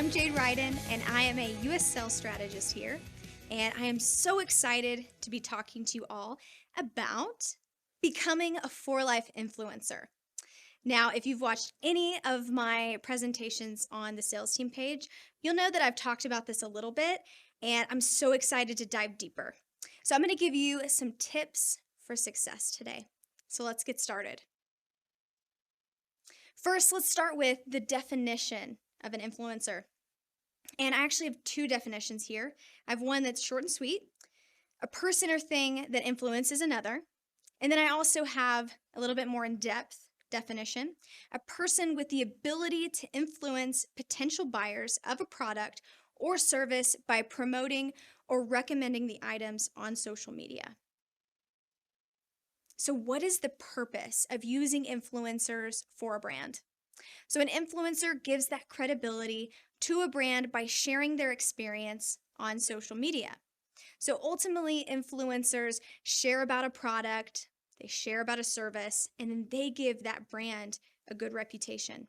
I'm Jade Ryden, and I am a US sales strategist here. And I am so excited to be talking to you all about becoming a for-life influencer. Now, if you've watched any of my presentations on the sales team page, you'll know that I've talked about this a little bit, and I'm so excited to dive deeper. So I'm going to give you some tips for success today. So let's get started. First, let's start with the definition of an influencer. And I actually have two definitions here. I have one that's short and sweet, a person or thing that influences another. And then I also have a little bit more in-depth definition, a person with the ability to influence potential buyers of a product or service by promoting or recommending the items on social media. So what is the purpose of using influencers for a brand? So an influencer gives that credibility to a brand by sharing their experience on social media. So ultimately, influencers share about a product, they share about a service, and then they give that brand a good reputation.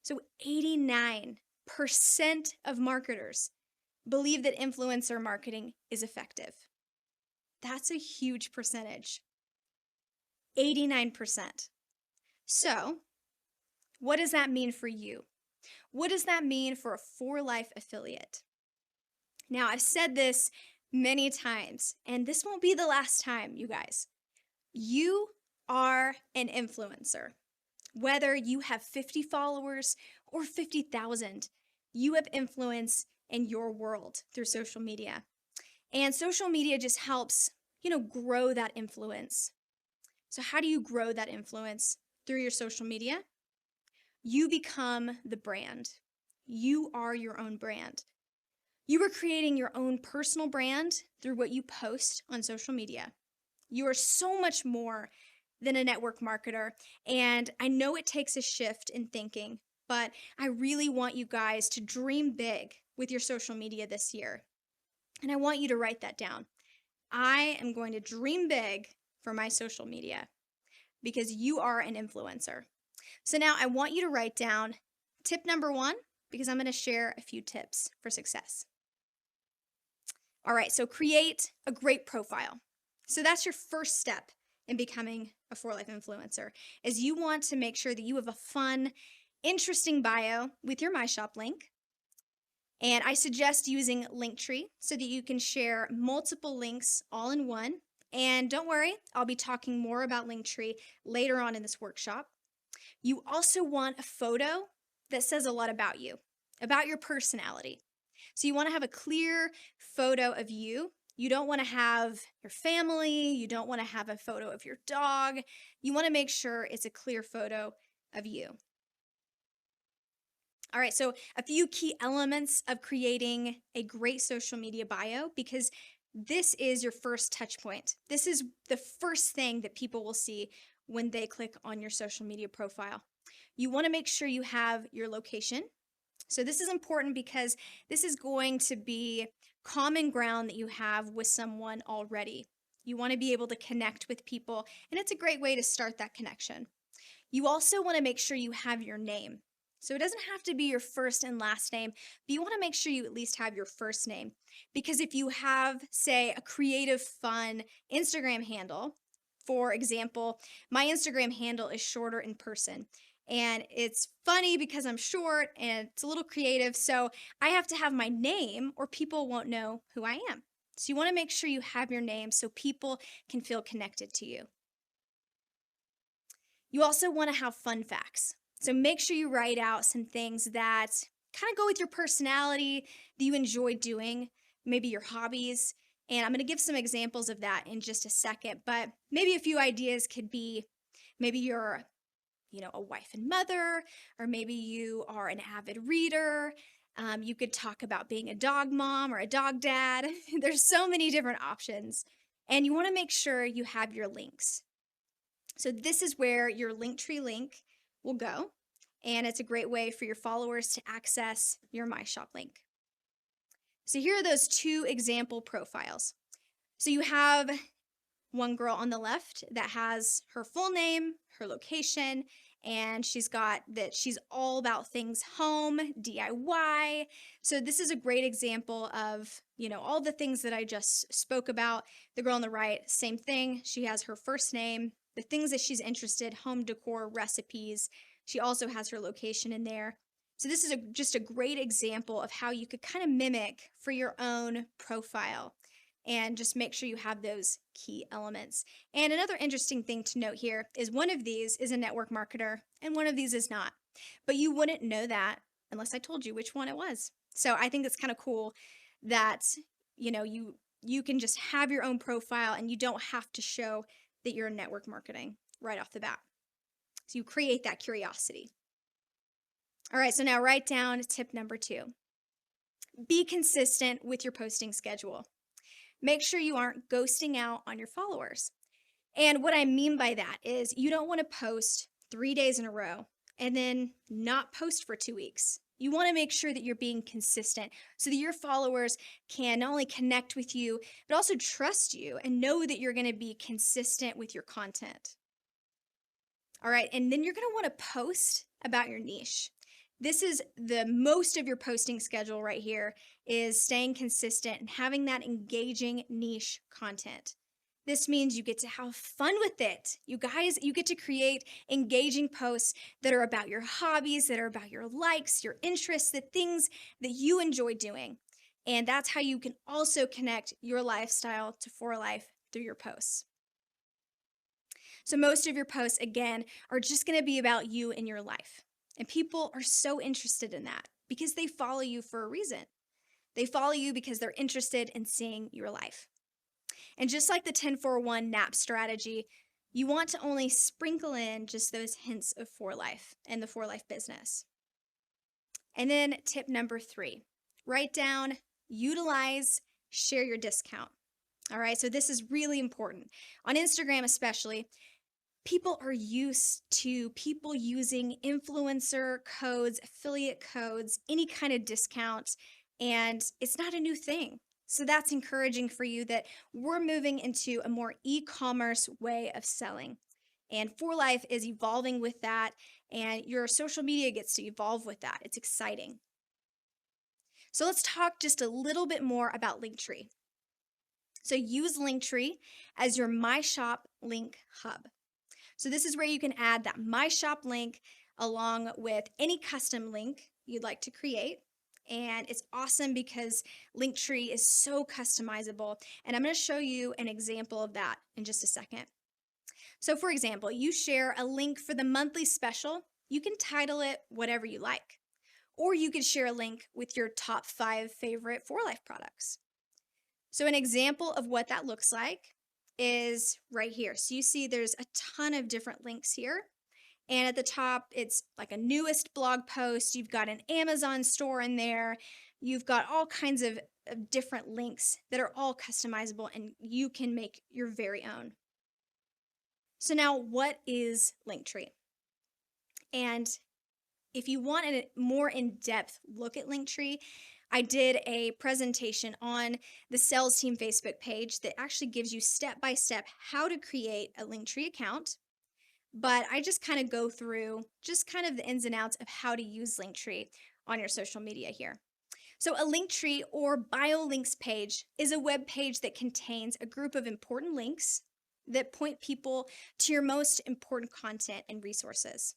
So 89% of marketers believe that influencer marketing is effective. That's a huge percentage. 89%. So, what does that mean for you? What does that mean for a for-life affiliate? Now, I've said this many times, and this won't be the last time, you guys. You are an influencer. Whether you have 50 followers or 50,000, you have influence in your world through social media. And social media just helps, grow that influence. So how do you grow that influence? Through your social media? You become the brand. You are your own brand. You are creating your own personal brand through what you post on social media. You are so much more than a network marketer, and I know it takes a shift in thinking, but I really want you guys to dream big with your social media this year. And I want you to write that down. I am going to dream big for my social media because you are an influencer. So now I want you to write down tip number 1 because I'm going to share a few tips for success. All right, so create a great profile. So that's your first step in becoming a for-life influencer, is you want to make sure that you have a fun, interesting bio with your myShop link. And I suggest using Linktree so that you can share multiple links all in one. And don't worry, I'll be talking more about Linktree later on in this workshop. You also want a photo that says a lot about you, about your personality. So you want to have a clear photo of you. You don't want to have your family. You don't want to have a photo of your dog. You want to make sure it's a clear photo of you. All right, so a few key elements of creating a great social media bio, because this is your first touch point. This is the first thing that people will see when they click on your social media profile. You want to make sure you have your location. So this is important because this is going to be common ground that you have with someone already. You want to be able to connect with people, and it's a great way to start that connection. You also want to make sure you have your name. So it doesn't have to be your first and last name, but you want to make sure you at least have your first name. Because if you have, say, a creative, fun Instagram handle, for example, my Instagram handle is shorter in person. And it's funny because I'm short and it's a little creative, so I have to have my name or people won't know who I am. So you want to make sure you have your name so people can feel connected to you. You also want to have fun facts. So make sure you write out some things that kind of go with your personality that you enjoy doing, maybe your hobbies. And I'm going to give some examples of that in just a second, but maybe a few ideas could be maybe you're a wife and mother, or maybe you are an avid reader. You could talk about being a dog mom or a dog dad. There's so many different options. And you want to make sure you have your links. So this is where your Linktree link will go. And it's a great way for your followers to access your myShop link. So here are those two example profiles. So you have one girl on the left that has her full name, her location, and she's got that she's all about things home, DIY. So this is a great example of, all the things that I just spoke about. The girl on the right, same thing. She has her first name, the things that she's interested, home decor, recipes. She also has her location in there. So this is just a great example of how you could kind of mimic for your own profile and just make sure you have those key elements. And another interesting thing to note here is one of these is a network marketer and one of these is not. But you wouldn't know that unless I told you which one it was. So I think it's kind of cool that, you can just have your own profile and you don't have to show that you're in network marketing right off the bat. So you create that curiosity. All right, so now write down tip number 2. Be consistent with your posting schedule. Make sure you aren't ghosting out on your followers. And what I mean by that is you don't want to post 3 days in a row and then not post for 2 weeks. You want to make sure that you're being consistent so that your followers can not only connect with you, but also trust you and know that you're going to be consistent with your content. All right, and then you're going to want to post about your niche. This is the most of your posting schedule right here is staying consistent and having that engaging niche content. This means you get to have fun with it. You guys, you get to create engaging posts that are about your hobbies, that are about your likes, your interests, the things that you enjoy doing. And that's how you can also connect your lifestyle to For Life through your posts. So most of your posts, again, are just going to be about you and your life. And people are so interested in that because they follow you for a reason. They follow you because they're interested in seeing your life. And just like the 10-4-1 nap strategy, you want to only sprinkle in just those hints of For Life and the For Life business. And then tip number 3, write down, utilize, share your discount. All right, so this is really important. On Instagram especially, people are used to people using influencer codes, affiliate codes, any kind of discount, and it's not a new thing. So that's encouraging for you that we're moving into a more e-commerce way of selling. And For Life is evolving with that, and your social media gets to evolve with that. It's exciting. So let's talk just a little bit more about Linktree. So use Linktree as your myShop link hub. So this is where you can add that myShop link along with any custom link you'd like to create. And it's awesome because Linktree is so customizable. And I'm going to show you an example of that in just a second. So for example, you share a link for the monthly special. You can title it whatever you like. Or you could share a link with your top 5 favorite For Life products. So an example of what that looks like is right here. So you see there's a ton of different links here. And at the top, it's like a newest blog post. You've got an Amazon store in there. You've got all kinds of different links that are all customizable and you can make your very own. So now what is Linktree? And if you want a more in-depth look at Linktree, I did a presentation on the sales team Facebook page that actually gives you step-by-step how to create a Linktree account. But I just kind of go through just kind of the ins and outs of how to use Linktree on your social media here. So a Linktree or bio links page is a web page that contains a group of important links that point people to your most important content and resources.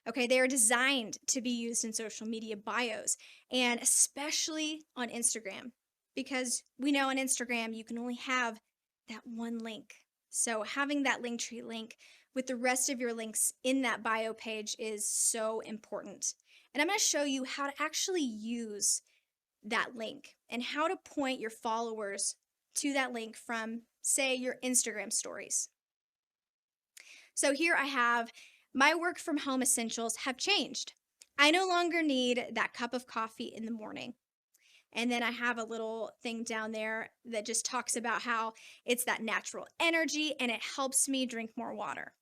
Okay, they are designed to be used in social media bios and especially on Instagram because we know on Instagram you can only have that one link. So having that Linktree link with the rest of your links in that bio page is so important. And I'm going to show you how to actually use that link and how to point your followers to that link from, say, your Instagram stories. So here I have my work from home essentials have changed. I no longer need that cup of coffee in the morning. And then I have a little thing down there that just talks about how it's that natural energy and it helps me drink more water.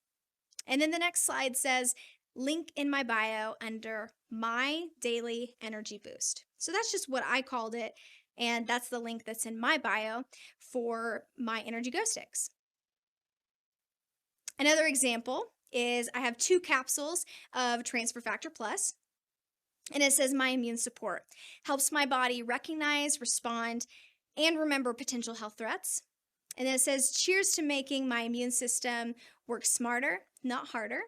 And then the next slide says, link in my bio under my daily energy boost. So that's just what I called it. And that's the link that's in my bio for my energy go sticks. Another example is I have 2 capsules of Transfer Factor Plus, and it says My Immune Support. Helps my body recognize, respond, and remember potential health threats. And then it says, cheers to making my immune system work smarter, not harder.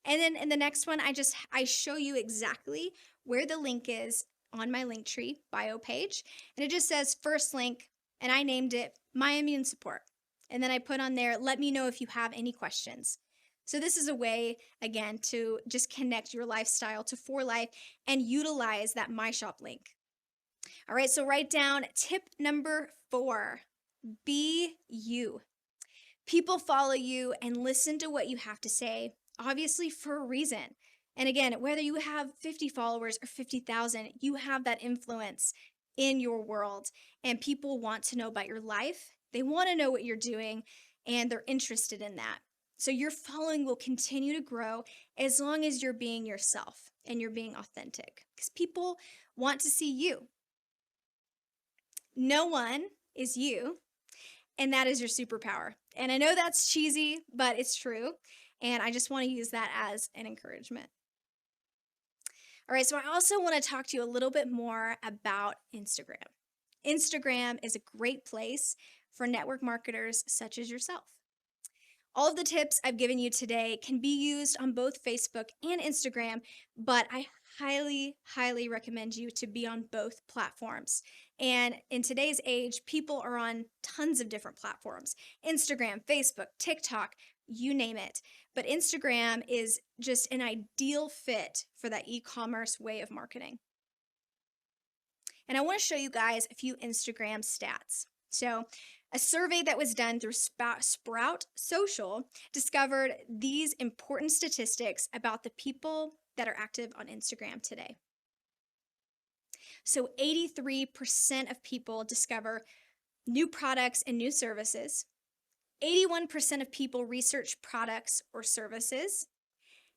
And then in the next one, I show you exactly where the link is on my Linktree bio page. And it just says first link, and I named it My Immune Support. And then I put on there, let me know if you have any questions. So this is a way, again, to just connect your lifestyle to For Life and utilize that myShop link. All right, so write down tip number 4, be you. People follow you and listen to what you have to say, obviously for a reason. And again, whether you have 50 followers or 50,000, you have that influence in your world. And people want to know about your life. They want to know what you're doing, and they're interested in that. So your following will continue to grow as long as you're being yourself and you're being authentic, because people want to see you. No one is you, and that is your superpower. And I know that's cheesy, but it's true. And I just want to use that as an encouragement. All right, so I also want to talk to you a little bit more about Instagram. Instagram is a great place for network marketers such as yourself. All of the tips I've given you today can be used on both Facebook and Instagram, but I highly, highly recommend you to be on both platforms. And in today's age, people are on tons of different platforms: Instagram, Facebook, TikTok, you name it. But Instagram is just an ideal fit for that e-commerce way of marketing. And I want to show you guys a few Instagram stats. So a survey that was done through Sprout Social discovered these important statistics about the people that are active on Instagram today. So 83% of people discover new products and new services. 81% of people research products or services.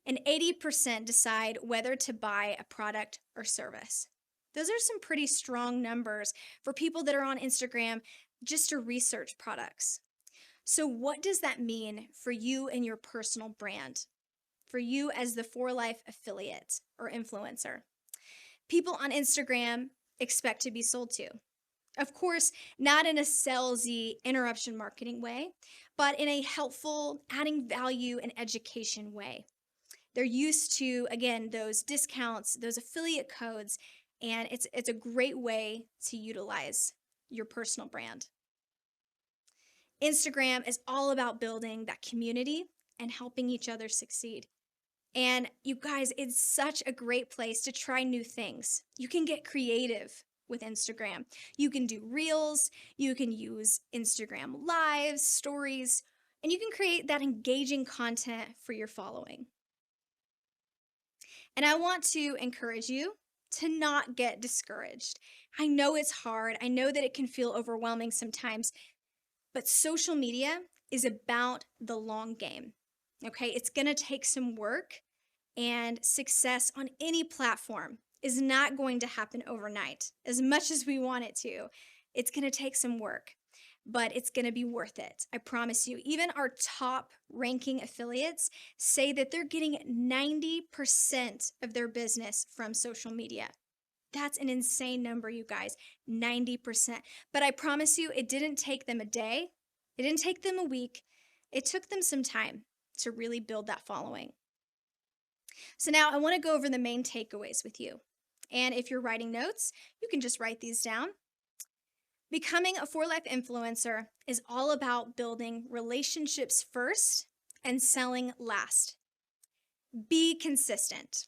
And 80% decide whether to buy a product or service. Those are some pretty strong numbers for people that are on Instagram just to research products. So what does that mean for you and your personal brand? For you as the For Life affiliate or influencer? People on Instagram expect to be sold to. Of course, not in a salesy interruption marketing way, but in a helpful, adding value and education way. They're used to, again, those discounts, those affiliate codes, and it's a great way to utilize your personal brand. Instagram is all about building that community and helping each other succeed. And you guys, it's such a great place to try new things. You can get creative with Instagram. You can do reels, you can use Instagram lives, stories, and you can create that engaging content for your following. And I want to encourage you to not get discouraged. I know it's hard. I know that it can feel overwhelming sometimes, but social media is about the long game, okay? It's gonna take some work, and success on any platform is not going to happen overnight. As much as we want it to, it's gonna take some work, but it's gonna be worth it. I promise you. Even our top ranking affiliates say that they're getting 90% of their business from social media. That's an insane number, you guys, 90%. But I promise you, it didn't take them a day. It didn't take them a week. It took them some time to really build that following. So now I want to go over the main takeaways with you. And if you're writing notes, you can just write these down. Becoming a For Life influencer is all about building relationships first and selling last. Be consistent.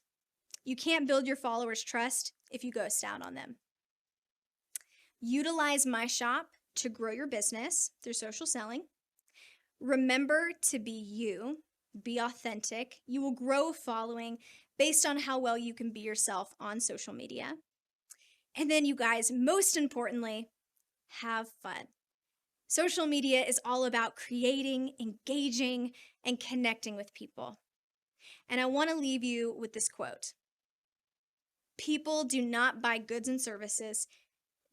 You can't build your followers' trust if you ghost out on them. Utilize myShop to grow your business through social selling. Remember to be you. Be authentic. You will grow a following based on how well you can be yourself on social media. And then you guys, most importantly, have fun. Social media is all about creating, engaging, and connecting with people. And I want to leave you with this quote. People do not buy goods and services.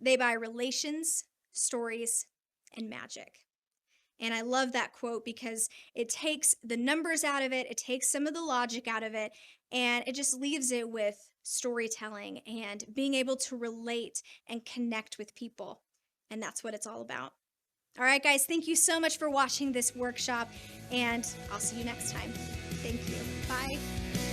They buy relations, stories, and magic. And I love that quote because it takes the numbers out of it, it takes some of the logic out of it, and it just leaves it with storytelling and being able to relate and connect with people. And that's what it's all about. All right, guys, thank you so much for watching this workshop, and I'll see you next time. Thank you. Bye.